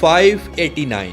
589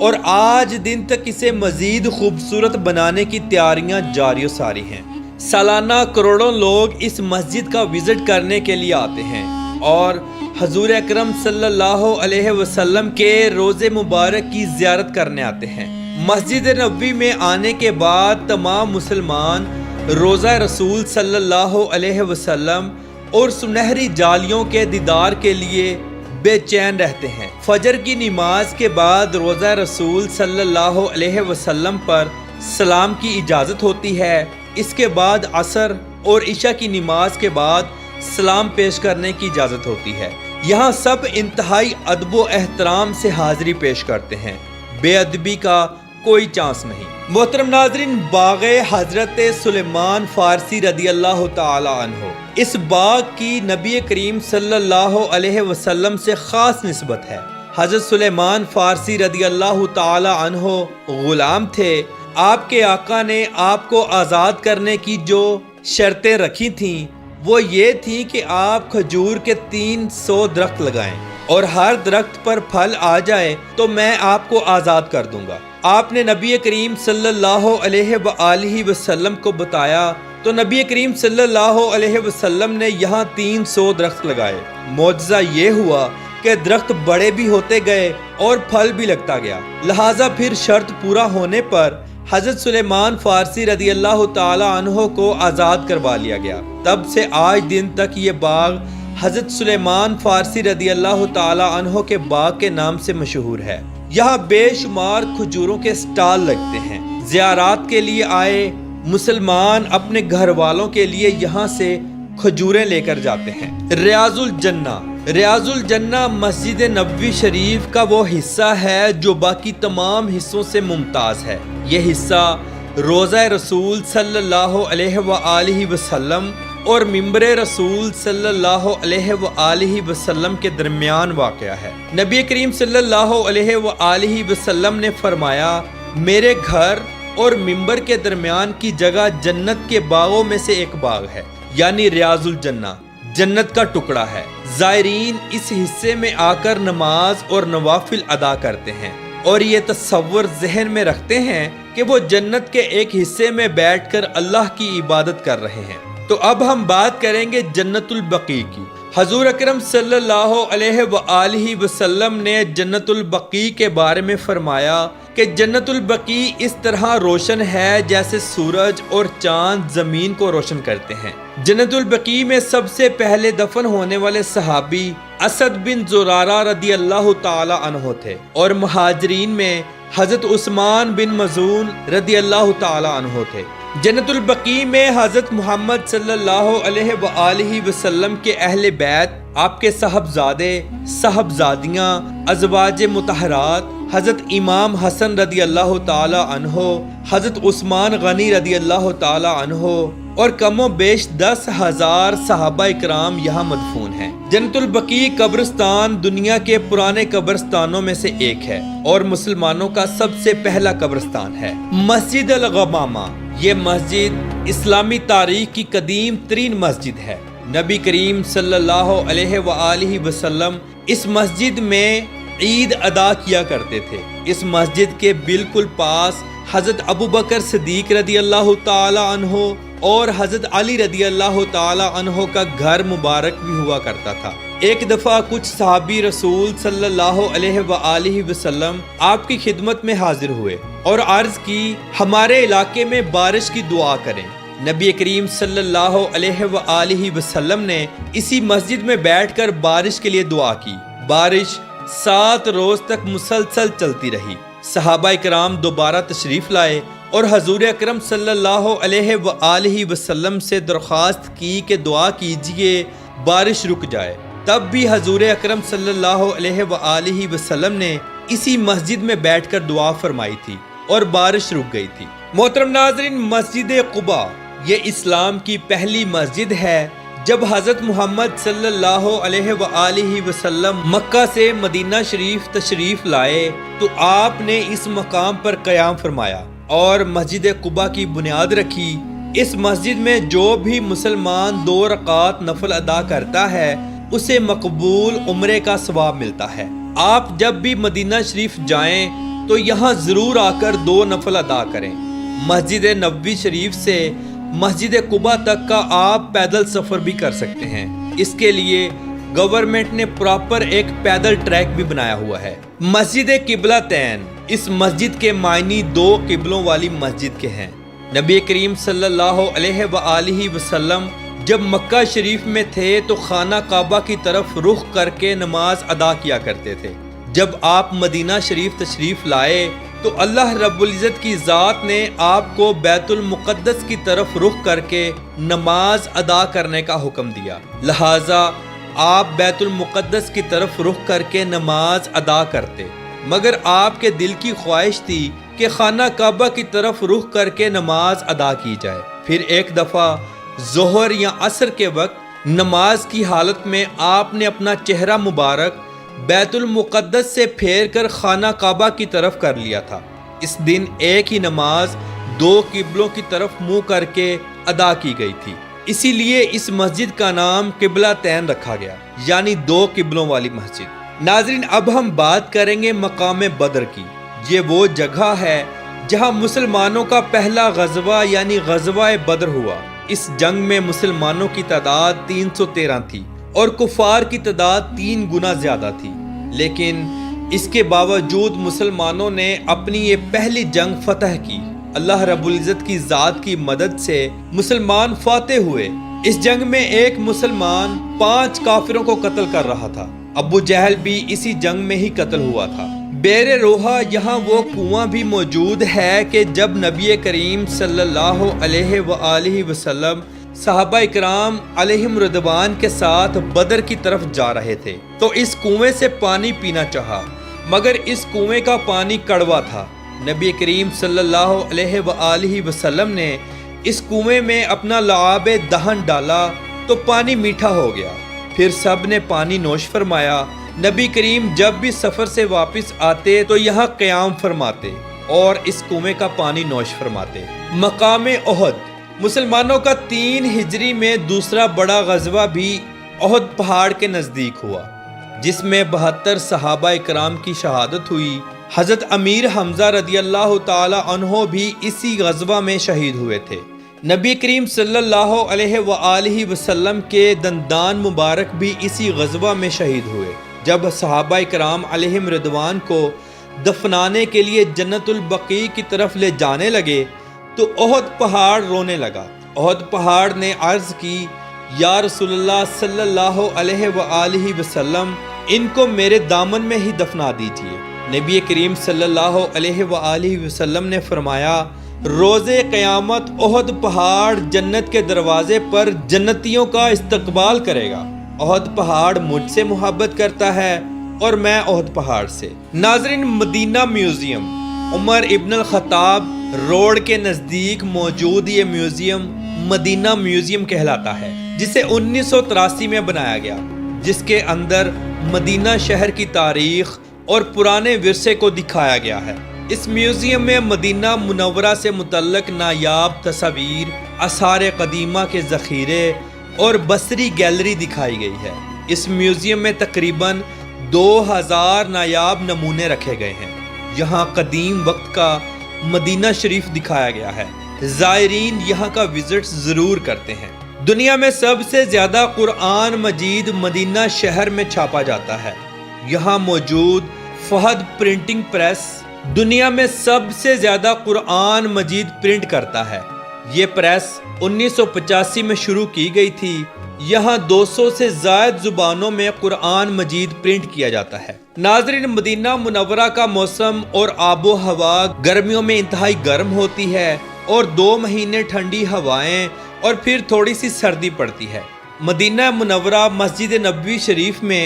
اور آج دن تک اسے مزید خوبصورت بنانے کی تیاریاں جاری و ساری ہیں۔ سالانہ کروڑوں لوگ اس مسجد کا وزٹ کرنے کے لیے آتے ہیں اور حضور اکرم صلی اللہ علیہ وسلم کے روضے مبارک کی زیارت کرنے آتے ہیں۔ مسجد نبوی میں آنے کے بعد تمام مسلمان روضہ رسول صلی اللہ علیہ وسلم اور سنہری جالیوں کے دیدار کے لیے بے چین رہتے ہیں۔ فجر کی نماز کے بعد روضہ رسول صلی اللہ علیہ وسلم پر سلام کی اجازت ہوتی ہے۔ اس کے بعد عصر اور عشاء کی نماز کے بعد سلام پیش کرنے کی اجازت ہوتی ہے۔ یہاں سب انتہائی ادب و احترام سے حاضری پیش کرتے ہیں، بے ادبی کا کوئی چانس نہیں۔ محترم ناظرین، باغ حضرت سلیمان فارسی رضی اللہ تعالی عنہ، اس باغ کی نبی کریم صلی اللہ علیہ وسلم سے خاص نسبت ہے۔ حضرت سلیمان فارسی رضی اللہ تعالی عنہ غلام تھے۔ آپ کے آقا نے آپ کو آزاد کرنے کی جو شرطیں رکھی تھیں وہ یہ تھی کہ آپ کھجور کے 300 درخت لگائیں اور ہر درخت پر پھل آ جائے تو میں آپ کو آزاد کر دوں گا۔ آپ نے نبی کریم صلی اللہ علیہ وآلہ وسلم کو بتایا تو نبی کریم صلی اللہ علیہ وسلم نے یہاں 300 درخت لگائے۔ معجزہ یہ ہوا کہ درخت بڑے بھی ہوتے گئے اور پھل بھی لگتا گیا، لہٰذا پھر شرط پورا ہونے پر حضرت سلیمان فارسی رضی اللہ تعالی عنہ کو آزاد کروا لیا گیا۔ تب سے آج دن تک یہ باغ حضرت سلیمان فارسی رضی اللہ تعالی عنہ کے باغ کے نام سے مشہور ہے۔ یہاں بے شمار کھجوروں کے سٹال لگتے ہیں۔ زیارات کے لیے آئے مسلمان اپنے گھر والوں کے لیے یہاں سے کھجوریں لے کر جاتے ہیں۔ ریاض الجنہ، ریاض الجنہ مسجد نبوی شریف کا وہ حصہ ہے جو باقی تمام حصوں سے ممتاز ہے۔ یہ حصہ روضہ رسول صلی اللہ علیہ وآلہ وسلم اور ممبر رسول صلی اللہ علیہ وآلہ وسلم کے درمیان واقع ہے۔ نبی کریم صلی اللہ علیہ وآلہ وسلم نے فرمایا، میرے گھر اور ممبر کے درمیان کی جگہ جنت کے باغوں میں سے ایک باغ ہے، یعنی ریاض الجنہ، جنت کا ٹکڑا ہے۔ زائرین اس حصے میں آ کر نماز اور نوافل ادا کرتے ہیں اور یہ تصور ذہن میں رکھتے ہیں کہ وہ جنت کے ایک حصے میں بیٹھ کر اللہ کی عبادت کر رہے ہیں۔ تو اب ہم بات کریں گے جنت البقیع کی۔ حضور اکرم صلی اللہ علیہ وآلہ وسلم نے جنت البقیع کے بارے میں فرمایا کہ جنت البقیع اس طرح روشن ہے جیسے سورج اور چاند زمین کو روشن کرتے ہیں۔ جنت البقیع میں سب سے پہلے دفن ہونے والے صحابی اسد بن زرارہ رضی اللہ تعالی عنہ تھے اور مہاجرین میں حضرت عثمان بن مظعون رضی اللہ تعالی عنہ تھے۔ جنت البقیع میں حضرت محمد صلی اللہ علیہ وآلہ وسلم کے اہل بیت، آپ کے صاحبزادے، صاحبزادیاں، ازواج مطہرات، حضرت امام حسن رضی اللہ تعالی عنہ، حضرت عثمان غنی رضی اللہ تعالی عنہ اور کم و بیش 10,000 صحابہ اکرام یہاں مدفون ہیں۔ جنت البقیع قبرستان دنیا کے پرانے قبرستانوں میں سے ایک ہے اور مسلمانوں کا سب سے پہلا قبرستان ہے۔ مسجد الغمامہ، یہ مسجد اسلامی تاریخ کی قدیم ترین مسجد ہے۔ نبی کریم صلی اللہ علیہ وآلہ وسلم اس مسجد میں عید ادا کیا کرتے تھے۔ اس مسجد کے بالکل پاس حضرت ابوبکر صدیق رضی اللہ تعالی عنہ اور حضرت علی رضی اللہ تعالی عنہ کا گھر مبارک بھی ہوا کرتا تھا۔ ایک دفعہ کچھ صحابی رسول صلی اللہ علیہ وآلہ وسلم آپ کی خدمت میں حاضر ہوئے اور عرض کی، ہمارے علاقے میں بارش کی دعا کریں۔ نبی کریم صلی اللہ علیہ وآلہ وسلم نے اسی مسجد میں بیٹھ کر بارش کے لیے دعا کی۔ بارش 7 روز تک مسلسل چلتی رہی۔ صحابہ اکرام دوبارہ تشریف لائے اور حضور اکرم صلی اللہ علیہ وآلہ وسلم سے درخواست کی کہ دعا کیجئے بارش رک جائے۔ تب بھی حضور اکرم صلی اللہ علیہ وآلہ وسلم نے اسی مسجد میں بیٹھ کر دعا فرمائی تھی اور بارش رک گئی تھی۔ محترم ناظرین، مسجد قباء یہ اسلام کی پہلی مسجد ہے۔ جب حضرت محمد صلی اللہ علیہ وآلہ وسلم مکہ سے مدینہ شریف تشریف لائے تو آپ نے اس مقام پر قیام فرمایا اور مسجد قباء کی بنیاد رکھی۔ اس مسجد میں جو بھی مسلمان 2 رکعات نفل ادا کرتا ہے اسے مقبول عمرے کا ثواب ملتا ہے۔ آپ جب بھی مدینہ شریف جائیں تو یہاں ضرور آ کر 2 نفل ادا کریں۔ مسجد نبوی شریف سے مسجد قباء تک کا آپ پیدل سفر بھی کر سکتے ہیں۔ اس کے لیے گورنمنٹ نے پراپر ایک پیدل ٹریک بھی بنایا ہوا ہے۔ مسجد قبلہ تین، اس مسجد کے معنی 2 قبلوں والی مسجد کے ہیں۔ نبی کریم صلی اللہ علیہ وآلہ وسلم جب مکہ شریف میں تھے تو خانہ کعبہ کی طرف رخ کر کے نماز ادا کیا کرتے تھے۔ جب آپ مدینہ شریف تشریف لائے تو اللہ رب العزت کی ذات نے آپ کو بیت المقدس کی طرف رخ کر کے نماز ادا کرنے کا حکم دیا، لہٰذا آپ بیت المقدس کی طرف رخ کر کے نماز ادا کرتے، مگر آپ کے دل کی خواہش تھی کہ خانہ کعبہ کی طرف رخ کر کے نماز ادا کی جائے۔ پھر ایک دفعہ ظہر یا عصر کے وقت نماز کی حالت میں آپ نے اپنا چہرہ مبارک بیت المقدس سے پھیر کر خانہ کعبہ کی طرف کر لیا تھا۔ اس دن ایک ہی نماز 2 قبلوں کی طرف منہ کر کے ادا کی گئی تھی، اسی لیے اس مسجد کا نام قبلہ تین رکھا گیا، یعنی 2 قبلوں والی مسجد۔ ناظرین، اب ہم بات کریں گے مقام بدر کی۔ یہ وہ جگہ ہے جہاں مسلمانوں کا پہلا غزوہ یعنی غزوہ بدر ہوا۔ اس جنگ میں مسلمانوں کی تعداد 313 تھی اور کفار کی تعداد 3 گنا زیادہ تھی، لیکن اس کے باوجود مسلمانوں نے اپنی یہ پہلی جنگ فتح کی۔ اللہ رب العزت کی ذات کی مدد سے مسلمان فاتح ہوئے۔ اس جنگ میں ایک مسلمان 5 کافروں کو قتل کر رہا تھا۔ ابو جہل بھی اسی جنگ میں ہی قتل ہوا تھا۔ بیر روحا یہاں وہ کنواں بھی موجود ہے کہ جب نبی کریم صلی اللہ علیہ وآلہ وسلم صحابہ اکرام علیہم رضوان کے ساتھ بدر کی طرف جا رہے تھے تو اس کنویں سے پانی پینا چاہا، مگر اس کنویں کا پانی کڑوا تھا۔ نبی کریم صلی اللہ علیہ وآلہ وسلم نے اس کنویں میں اپنا لعاب دہن ڈالا تو پانی میٹھا ہو گیا۔ پھر سب نے پانی نوش فرمایا۔ نبی کریم جب بھی سفر سے واپس آتے تو یہاں قیام فرماتے اور اس کنویں کا پانی نوش فرماتے۔ مقام احد، مسلمانوں کا 3 ہجری میں دوسرا بڑا غزوہ بھی احد پہاڑ کے نزدیک ہوا، جس میں 72 صحابہ اکرام کی شہادت ہوئی۔ حضرت امیر حمزہ رضی اللہ تعالی عنہ بھی اسی غزوہ میں شہید ہوئے تھے۔ نبی کریم صلی اللہ علیہ وآلہ وسلم کے دندان مبارک بھی اسی غزوہ میں شہید ہوئے۔ جب صحابہ کرام علیہم رضوان کو دفنانے کے لیے جنت البقیع کی طرف لے جانے لگے تو احد پہاڑ رونے لگا۔ احد پہاڑ نے عرض کی، یا رسول اللہ صلی اللہ علیہ وآلہ وسلم، ان کو میرے دامن میں ہی دفنا دیجیے۔ نبی کریم صلی اللہ علیہ وآلہ وسلم نے فرمایا، روز قیامت احد پہاڑ جنت کے دروازے پر جنتیوں کا استقبال کرے گا۔ احد پہاڑ مجھ سے محبت کرتا ہے اور میں احد پہاڑ سے۔ ناظرین، مدینہ میوزیم، عمر ابن الخطاب روڈ کے نزدیک موجود یہ میوزیم مدینہ میوزیم کہلاتا ہے، جسے 1983 میں بنایا گیا، جس کے اندر مدینہ شہر کی تاریخ اور پرانے ورثے کو دکھایا گیا ہے۔ اس میوزیم میں مدینہ منورہ سے متعلق نایاب تصاویر، آثار قدیمہ کے ذخیرے اور بصری گیلری دکھائی گئی ہے۔ اس میوزیم میں تقریباً 2000 نایاب نمونے رکھے گئے ہیں۔ یہاں قدیم وقت کا مدینہ شریف دکھایا گیا ہے۔ زائرین یہاں کا وزٹ ضرور کرتے ہیں۔ دنیا میں سب سے زیادہ قرآن مجید مدینہ شہر میں چھاپا جاتا ہے۔ یہاں موجود فہد پرنٹنگ پریس دنیا میں سب سے زیادہ قرآن مجید پرنٹ کرتا ہے۔ یہ پریس 1985 میں شروع کی گئی تھی۔ یہاں 200 سے زائد زبانوں میں قرآن مجید پرنٹ کیا جاتا ہے۔ ناظرین، مدینہ منورہ کا موسم اور آب و ہوا گرمیوں میں انتہائی گرم ہوتی ہے اور 2 مہینے ٹھنڈی ہوائیں اور پھر تھوڑی سی سردی پڑتی ہے۔ مدینہ منورہ مسجد نبوی شریف میں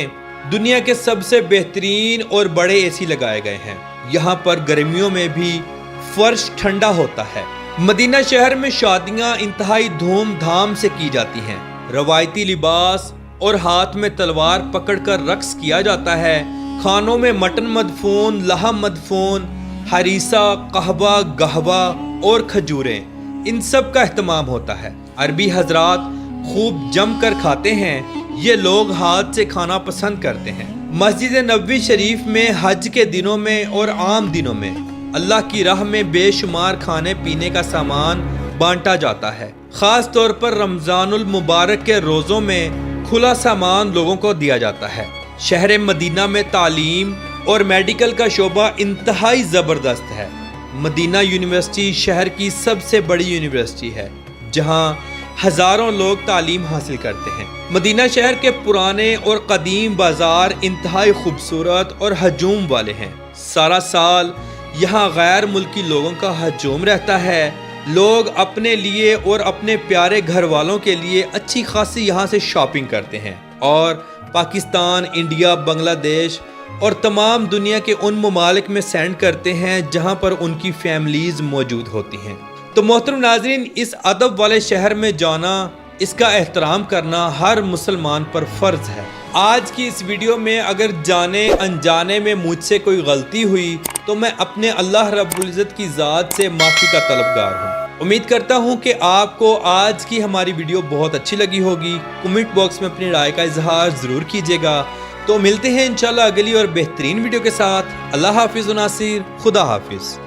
دنیا کے سب سے بہترین اور بڑے اے سی لگائے گئے ہیں۔ یہاں پر گرمیوں میں بھی فرش ٹھنڈا ہوتا ہے۔ مدینہ شہر میں شادیاں انتہائی دھوم دھام سے کی جاتی ہیں۔ روایتی لباس اور ہاتھ میں تلوار پکڑ کر رقص کیا جاتا ہے۔ کھانوں میں مٹن مدفون، لحم مدفون، ہریسہ، قہوہ، گہوہ اور کھجوریں، ان سب کا اہتمام ہوتا ہے۔ عربی حضرات خوب جم کر کھاتے ہیں یہ لوگ ہاتھ سے کھانا پسند کرتے ہیں۔ مسجد نبوی شریف میں حج کے دنوں میں اور عام دنوں میں اللہ کی راہ میں بے شمار کھانے پینے کا سامان بانٹا جاتا ہے۔ خاص طور پر رمضان المبارک کے روزوں میں کھلا سامان لوگوں کو دیا جاتا ہے۔ شہر مدینہ میں تعلیم اور میڈیکل کا شعبہ انتہائی زبردست ہے۔ مدینہ یونیورسٹی شہر کی سب سے بڑی یونیورسٹی ہے جہاں ہزاروں لوگ تعلیم حاصل کرتے ہیں۔ مدینہ شہر کے پرانے اور قدیم بازار انتہائی خوبصورت اور ہجوم والے ہیں۔ سارا سال یہاں غیر ملکی لوگوں کا ہجوم رہتا ہے۔ لوگ اپنے لیے اور اپنے پیارے گھر والوں کے لیے اچھی خاصی یہاں سے شاپنگ کرتے ہیں اور پاکستان، انڈیا، بنگلہ دیش اور تمام دنیا کے ان ممالک میں سینڈ کرتے ہیں جہاں پر ان کی فیملیز موجود ہوتی ہیں۔ تو محترم ناظرین، اس ادب والے شہر میں جانا، اس کا احترام کرنا ہر مسلمان پر فرض ہے۔ آج کی اس ویڈیو میں اگر جانے انجانے میں مجھ سے کوئی غلطی ہوئی تو میں اپنے اللہ رب العزت کی ذات سے معافی کا طلبگار ہوں۔ امید کرتا ہوں کہ آپ کو آج کی ہماری ویڈیو بہت اچھی لگی ہوگی۔ کمنٹ باکس میں اپنی رائے کا اظہار ضرور کیجیے گا۔ تو ملتے ہیں انشاءاللہ اگلی اور بہترین ویڈیو کے ساتھ۔ اللہ حافظ و ناصر، خدا حافظ۔